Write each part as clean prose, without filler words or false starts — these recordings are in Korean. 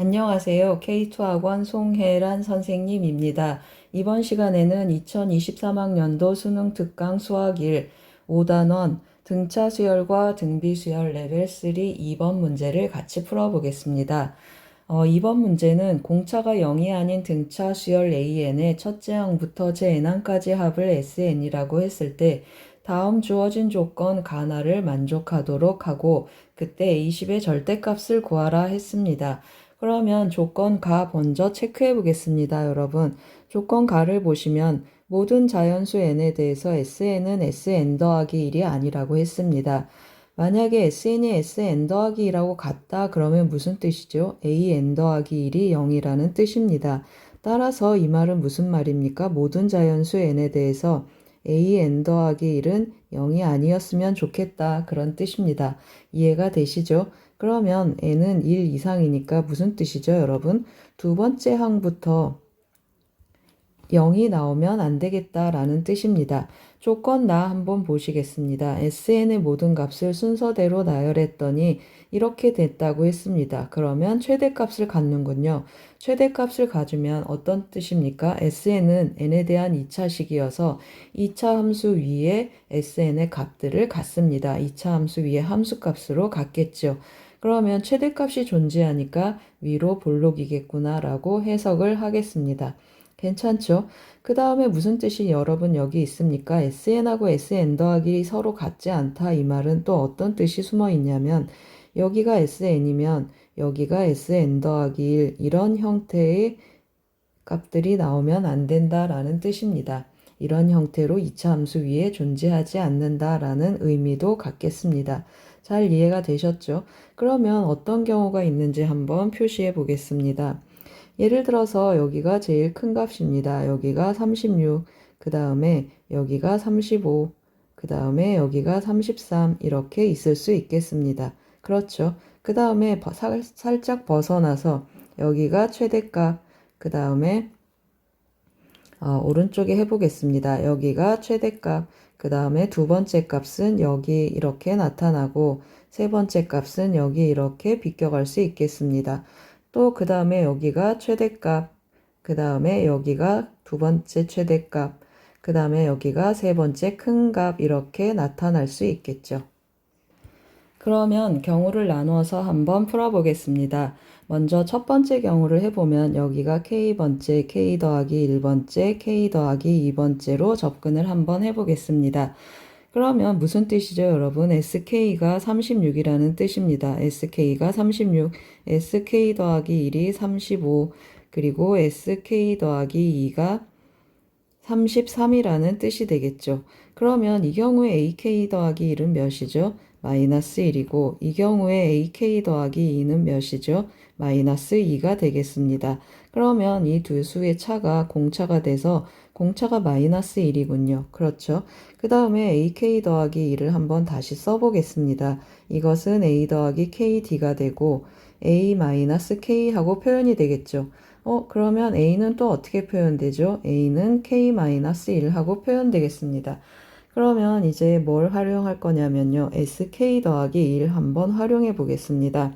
안녕하세요. K2학원 송혜란 선생님입니다. 이번 시간에는 2023학년도 수능 특강 수학 1 5단원 등차 수열과 등비 수열 레벨 3 2번 문제를 같이 풀어보겠습니다. 이번 문제는 공차가 0이 아닌 등차 수열 AN의 첫째 항부터 제n항까지 합을 SN이라고 했을 때 다음 주어진 조건 가나를 만족하도록 하고 그때 A10의 절대값을 구하라 했습니다. 그러면 조건 가 먼저 체크해 보겠습니다, 여러분. 조건 가를 보시면 모든 자연수 n에 대해서 sn은 sn 더하기 1이 아니라고 했습니다. 만약에 sn이 sn 더하기 2라고 같다 그러면 무슨 뜻이죠? an 더하기 1이 0이라는 뜻입니다. 따라서 이 말은 무슨 말입니까? 모든 자연수 n에 대해서 an 더하기 1은 0이 아니었으면 좋겠다 그런 뜻입니다. 이해가 되시죠? 그러면 n은 1 이상이니까 무슨 뜻이죠, 여러분? 두 번째 항부터 0이 나오면 안 되겠다라는 뜻입니다. 조건 나 한번 보시겠습니다. sn의 모든 값을 순서대로 나열했더니 이렇게 됐다고 했습니다. 그러면 최대값을 갖는군요. 최대값을 가지면 어떤 뜻입니까? sn은 n에 대한 2차식이어서 2차 함수 위에 sn의 값들을 갖습니다. 2차 함수 위에 함수값으로 갖겠죠. 그러면 최대값이 존재하니까 위로 볼록이겠구나 라고 해석을 하겠습니다. 괜찮죠? 그 다음에 무슨 뜻이 여러분 여기 있습니까? sn하고 sn 더하기 서로 같지 않다. 이 말은 또 어떤 뜻이 숨어 있냐면 여기가 sn이면 여기가 sn 더하기 1 이런 형태의 값들이 나오면 안 된다라는 뜻입니다. 이런 형태로 2차 함수 위에 존재하지 않는다라는 의미도 갖겠습니다. 잘 이해가 되셨죠? 그러면 어떤 경우가 있는지 한번 표시해 보겠습니다. 예를 들어서 여기가 제일 큰 값입니다. 여기가 36, 그 다음에 여기가 35, 그 다음에 여기가 33 이렇게 있을 수 있겠습니다. 그렇죠? 그 다음에 살짝 벗어나서 여기가 최대값, 그 다음에 오른쪽에 해보겠습니다. 여기가 최대값, 그 다음에 두 번째 값은 여기 이렇게 나타나고 세 번째 값은 여기 이렇게 비껴갈 수 있겠습니다. 또 그 다음에 여기가 최대값, 그 다음에 여기가 두 번째 최대값, 그 다음에 여기가 세 번째 큰 값 이렇게 나타날 수 있겠죠. 그러면 경우를 나누어서 한번 풀어보겠습니다. 먼저 첫 번째 경우를 해보면 여기가 K번째, K 더하기 1번째, K 더하기 2번째로 접근을 한번 해보겠습니다. 그러면 무슨 뜻이죠, 여러분? SK가 36이라는 뜻입니다. SK가 36, SK 더하기 1이 35, 그리고 SK 더하기 2가 33이라는 뜻이 되겠죠. 그러면 이 경우에 AK 더하기 1은 몇이죠? 마이너스 1이고 이 경우에 AK 더하기 2는 몇이죠? 마이너스 2가 되겠습니다. 그러면 이 두 수의 차가 공차가 돼서 공차가 마이너스 1이군요. 그렇죠? 그 다음에 AK 더하기 2를 한번 다시 써보겠습니다. 이것은 A 더하기 KD가 되고 A 마이너스 K하고 표현이 되겠죠. 그러면 A는 또 어떻게 표현되죠? A는 K-1하고 표현되겠습니다. 그러면 이제 뭘 활용할 거냐면요. SK 더하기 1 한번 활용해 보겠습니다.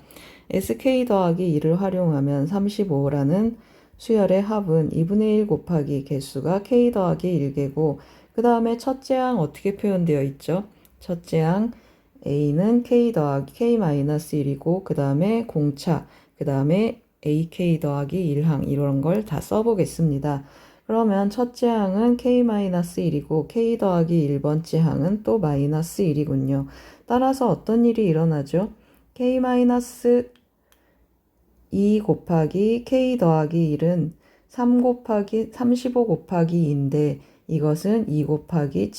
SK 더하기 1을 활용하면 35라는 수열의 합은 2분의 1 곱하기 개수가 K 더하기 1개고 그 다음에 첫째 항 어떻게 표현되어 있죠? 첫째 항 A는 K 더하기 K-1이고 그 다음에 공차, 그 다음에 AK 더하기 1항 이런 걸 다 써보겠습니다. 그러면 첫째 항은 K-1이고 K 더하기 1번째 항은 또 마이너스 1이군요. 따라서 어떤 일이 일어나죠? K-2 곱하기 K 더하기 1은 35 곱하기 2인데 이것은 2 곱하기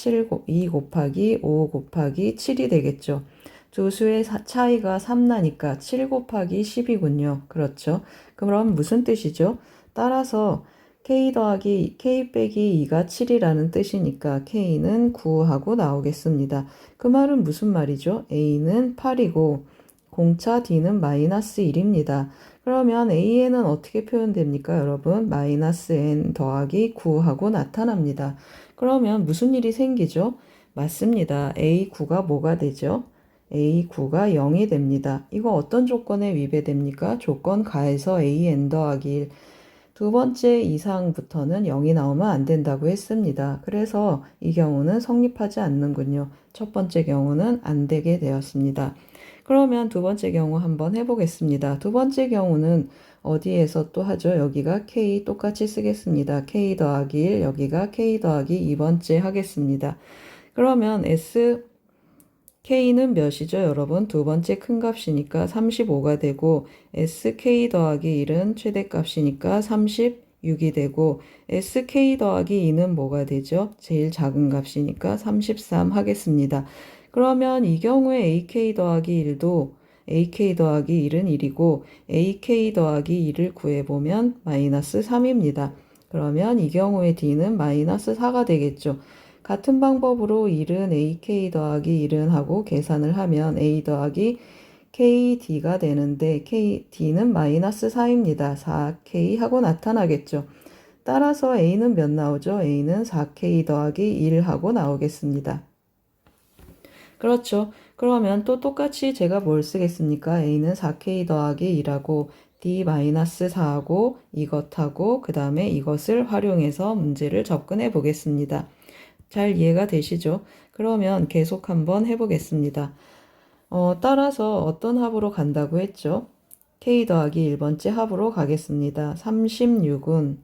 5 곱하기 7이 되겠죠. 두 수의 차이가 3나니까 7 곱하기 10이군요. 그렇죠? 그럼 무슨 뜻이죠? 따라서 K 더하기 K 빼기 2가 7이라는 뜻이니까 K는 9하고 나오겠습니다. 그 말은 무슨 말이죠? A는 8이고 공차 D는 마이너스 1입니다. 그러면 AN은 어떻게 표현됩니까, 여러분? 마이너스 N 더하기 9하고 나타납니다. 그러면 무슨 일이 생기죠? 맞습니다. A9가 뭐가 되죠? A9가 0이 됩니다. 이거 어떤 조건에 위배됩니까? 조건 가에서 AN 더하기 1. 두 번째 이상부터는 0이 나오면 안 된다고 했습니다. 그래서 이 경우는 성립하지 않는군요. 첫 번째 경우는 안 되게 되었습니다. 그러면 두 번째 경우 한번 해보겠습니다. 두 번째 경우는 어디에서 또 하죠? 여기가 K 똑같이 쓰겠습니다. K 더하기 1, 여기가 K 더하기 2번째 하겠습니다. 그러면 K는 몇이죠, 여러분? 두 번째 큰 값이니까 35가 되고 SK 더하기 1은 최대값이니까 36이 되고 SK 더하기 2는 뭐가 되죠? 제일 작은 값이니까 33 하겠습니다. 그러면 이 경우에 AK 더하기 1도 AK 더하기 1은 1이고 AK 더하기 2를 구해보면 마이너스 3입니다. 그러면 이 경우에 D는 마이너스 4가 되겠죠. 같은 방법으로 1은 AK 더하기 1은 하고 계산을 하면 A 더하기 KD가 되는데 D는 마이너스 4입니다. 4K 하고 나타나겠죠. 따라서 A는 몇 나오죠? A는 4K 더하기 1 하고 나오겠습니다. 그렇죠. 그러면 또 똑같이 제가 뭘 쓰겠습니까? A는 4K 더하기 2라고 D-4하고 이것하고 그 다음에 이것을 활용해서 문제를 접근해 보겠습니다. 잘 이해가 되시죠? 그러면 계속 한번 해보겠습니다. 따라서 어떤 합으로 간다고 했죠? K 더하기 1번째 합으로 가겠습니다. 36은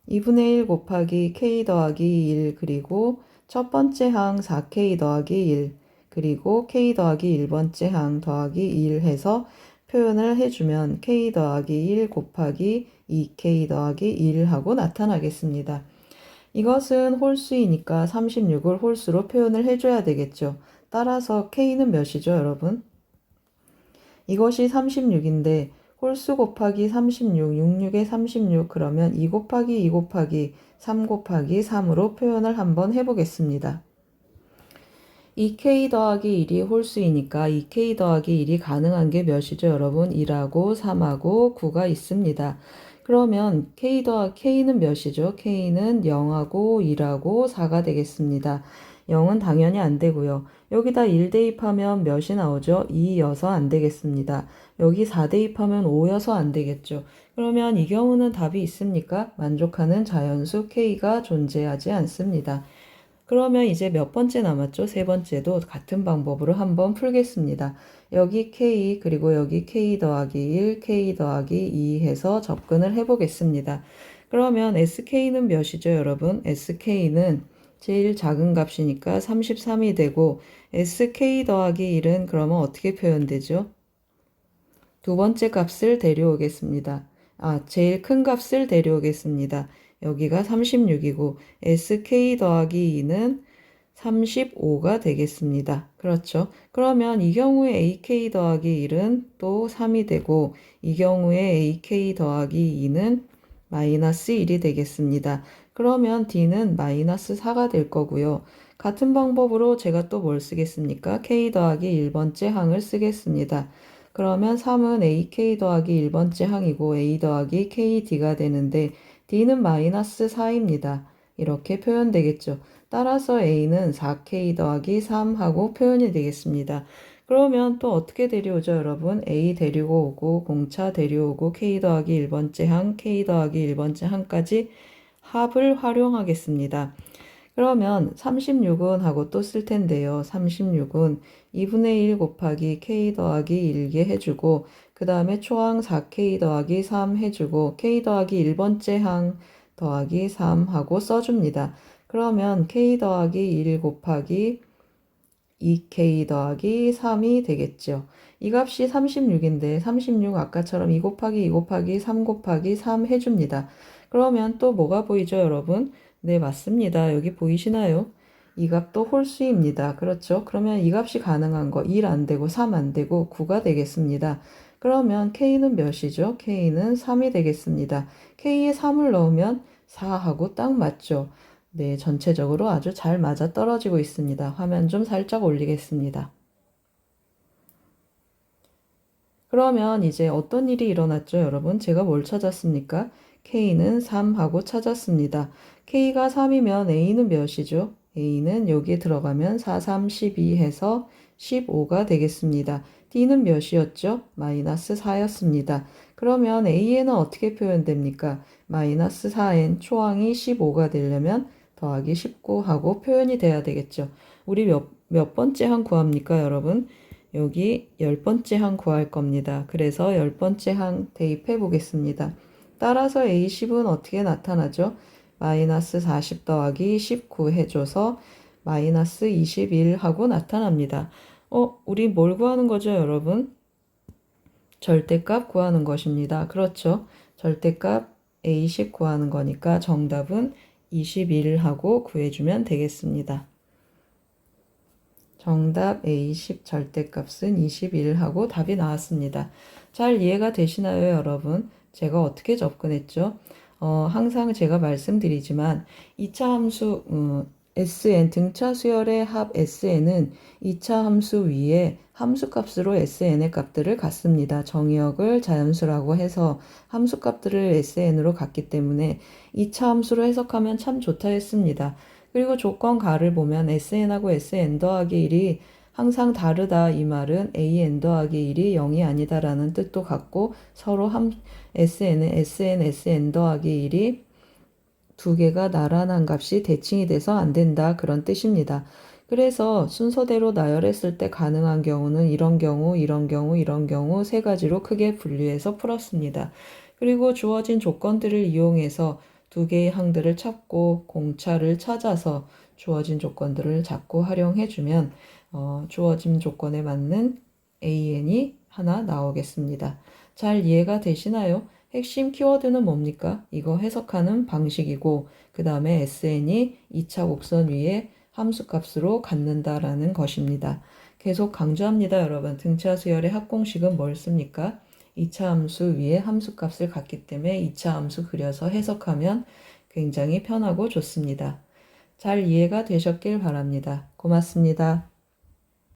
2분의 1 곱하기 K 더하기 1 그리고 첫 번째 항 4K 더하기 1 그리고 K 더하기 1번째 항 더하기 1 해서 표현을 해주면 K 더하기 1 곱하기 2K 더하기 1 하고 나타나겠습니다. 이것은 홀수이니까 36을 홀수로 표현을 해줘야 되겠죠. 따라서 K는 몇이죠, 여러분? 이것이 36인데 홀수 곱하기 36, 66에 36 그러면 2 곱하기 2 곱하기 3 곱하기 3으로 표현을 한번 해보겠습니다. 2K 더하기 1이 홀수이니까 2K 더하기 1이 가능한 게 몇이죠, 여러분? 1하고 3하고 9가 있습니다. 그러면 K는 몇이죠? K는 0하고 1하고 4가 되겠습니다. 0은 당연히 안 되고요. 여기다 1 대입하면 몇이 나오죠? 2여서 안 되겠습니다. 여기 4 대입하면 5여서 안 되겠죠. 그러면 이 경우는 답이 있습니까? 만족하는 자연수 K가 존재하지 않습니다. 그러면 이제 몇 번째 남았죠? 세 번째도 같은 방법으로 한번 풀겠습니다. 여기 K 그리고 여기 K 더하기 1, K 더하기 2 해서 접근을 해보겠습니다. 그러면 SK는 몇이죠, 여러분? SK는 제일 작은 값이니까 33이 되고 SK 더하기 1은 그러면 어떻게 표현되죠? 두 번째 값을 데려오겠습니다. 제일 큰 값을 데려오겠습니다. 여기가 36이고 SK 더하기 2는 35가 되겠습니다. 그렇죠. 그러면 이 경우에 AK 더하기 1은 또 3이 되고 이 경우에 AK 더하기 2는 마이너스 1이 되겠습니다. 그러면 D는 마이너스 4가 될 거고요. 같은 방법으로 제가 또 뭘 쓰겠습니까? K 더하기 1번째 항을 쓰겠습니다. 그러면 3은 AK 더하기 1번째 항이고 A 더하기 KD가 되는데 D는 마이너스 4입니다. 이렇게 표현되겠죠. 따라서 A는 4K 더하기 3하고 표현이 되겠습니다. 그러면 또 어떻게 데려오죠, 여러분? A 데리고 오고 공차 데려오고 K 더하기 1번째 항, K 더하기 1번째 항까지 합을 활용하겠습니다. 그러면 36은 하고 또 쓸 텐데요. 36은 2분의 1 곱하기 K 더하기 1개 해주고 그 다음에 초항 4K 더하기 3 해주고 K 더하기 1번째 항 더하기 3 하고 써줍니다. 그러면 K 더하기 1 곱하기 2K 더하기 3이 되겠죠. 이 값이 36인데 36 아까처럼 2 곱하기 2 곱하기 3 곱하기 3 해줍니다. 그러면 또 뭐가 보이죠, 여러분? 네, 맞습니다. 여기 보이시나요? 이 값도 홀수입니다. 그렇죠? 그러면 이 값이 가능한 거 1 안 되고 3 안 되고 9가 되겠습니다. 그러면 K는 몇이죠? K는 3이 되겠습니다. K에 3을 넣으면 4하고 딱 맞죠? 네, 전체적으로 아주 잘 맞아 떨어지고 있습니다. 화면 좀 살짝 올리겠습니다. 그러면 이제 어떤 일이 일어났죠, 여러분? 제가 뭘 찾았습니까? K는 3하고 찾았습니다. K가 3이면 A는 몇이죠? A는 여기에 들어가면 4, 3, 12 해서 15가 되겠습니다. D는 몇이었죠? 마이너스 4였습니다. 그러면 AN은 어떻게 표현됩니까? 마이너스 4n 초항이 15가 되려면 더하기 19하고 표현이 돼야 되겠죠. 우리 몇 번째 항 구합니까, 여러분? 여기 10번째 항 구할 겁니다. 그래서 10번째 항 대입해 보겠습니다. 따라서 A10은 어떻게 나타나죠? 마이너스 40 더하기 19 해줘서 마이너스 21 하고 나타납니다. 우리 뭘 구하는 거죠, 여러분? 절대값 구하는 것입니다. 그렇죠. 절대값 A10 구하는 거니까 정답은 21 하고 구해주면 되겠습니다. 정답 A10 절대값은 21 하고 답이 나왔습니다. 잘 이해가 되시나요, 여러분? 제가 어떻게 접근했죠? 항상 제가 말씀드리지만 2차 함수 Sn 등차 수열의 합 Sn은 2차 함수 위에 함수값으로 Sn의 값들을 갖습니다. 정의역을 자연수라고 해서 함수값들을 Sn으로 갖기 때문에 2차 함수로 해석하면 참 좋다 했습니다. 그리고 조건 가를 보면 SN하고 SN 더하기 1이 항상 다르다 이 말은 AN 더하기 1이 0이 아니다라는 뜻도 같고 서로 SN은 SN 더하기 1이 두 개가 나란한 값이 대칭이 돼서 안 된다 그런 뜻입니다. 그래서 순서대로 나열했을 때 가능한 경우는 이런 경우, 이런 경우, 이런 경우 세 가지로 크게 분류해서 풀었습니다. 그리고 주어진 조건들을 이용해서 두 개의 항들을 찾고 공차를 찾아서 주어진 조건들을 자꾸 활용해주면 주어진 조건에 맞는 AN이 하나 나오겠습니다. 잘 이해가 되시나요? 핵심 키워드는 뭡니까? 이거 해석하는 방식이고 그 다음에 SN이 2차 곡선 위에 함수값으로 갖는다라는 것입니다. 계속 강조합니다, 여러분. 등차 수열의 합공식은 뭘 씁니까? 2차 함수 위에 함수값을 갖기 때문에 2차 함수 그려서 해석하면 굉장히 편하고 좋습니다. 잘 이해가 되셨길 바랍니다. 고맙습니다.